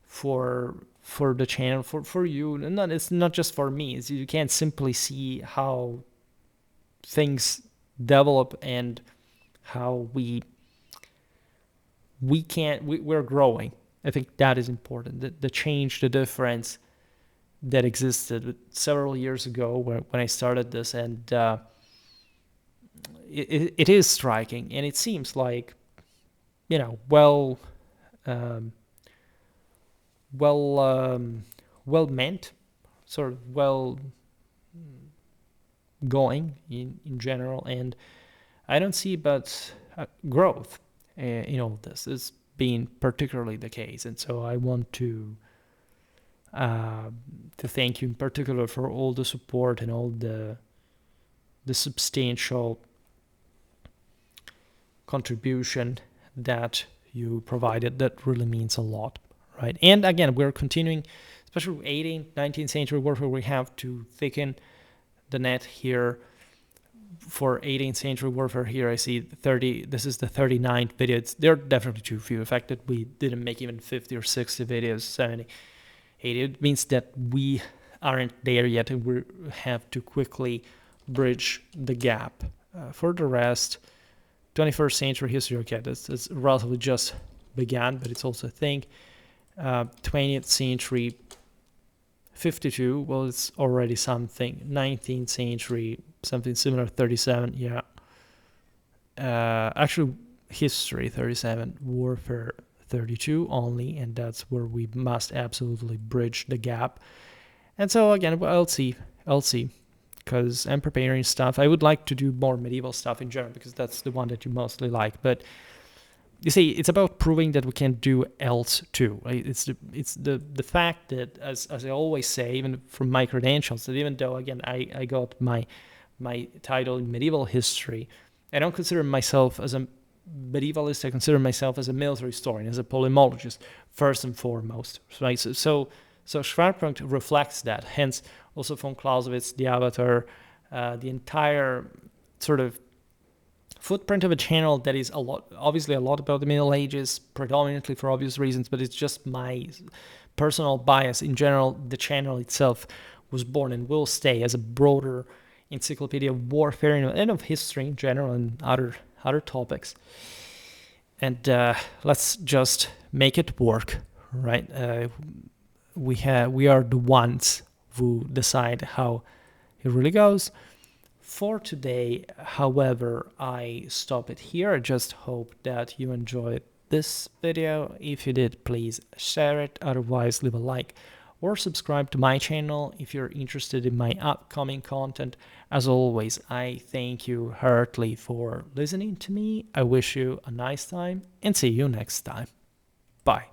for the channel, for you. And it's not just for me. You can't simply see how things develop and how we're growing. I think that is important. The change, the difference that existed several years ago when I started this, and it is striking, and it seems like well meant, sort of well going in general, and I don't see but growth in all this. It's been particularly the case, and so I want to thank you in particular for all the support and all the substantial contribution that you provided. That really means a lot, right? And again, we're continuing, especially with 18th, 19th century warfare. We have to thicken the net here for 18th century warfare. Here I see 30. This is the 39th video. There are definitely too few. The fact that we didn't make even 50 or 60 videos, 70, 80, it means that we aren't there yet, and we have to quickly bridge the gap. For the rest, 21st century history, okay, that's relatively just began, but it's also a thing. 20th century, 52, well, it's already something. 19th century, something similar, 37, yeah. Actually, history, 37, warfare, 32 only, and that's where we must absolutely bridge the gap. And so again, well, I'll see, because I'm preparing stuff. I would like to do more medieval stuff in general, because that's the one that you mostly like. But you see, it's about proving that we can do else too. Right? It's the fact that, as I always say, even from my credentials, that even though again I got my title in medieval history, I don't consider myself as a medievalist. I consider myself as a military historian, as a polemologist, first and foremost. Right? So Schwerpunkt reflects that. Hence, also von Clausewitz, the Avatar, the entire sort of footprint of a channel that is obviously a lot about the Middle Ages, predominantly for obvious reasons, but it's just my personal bias. In general, the channel itself was born and will stay as a broader encyclopedia of warfare and of history in general, and other topics. And let's just make it work, right? We are the ones who decide how it really goes. For today, however, I stop it here. I just hope that you enjoyed this video. If you did, please share it. Otherwise, leave a like or subscribe to my channel if you're interested in my upcoming content. As always, I thank you heartily for listening to me. I wish you a nice time and see you next time. Bye.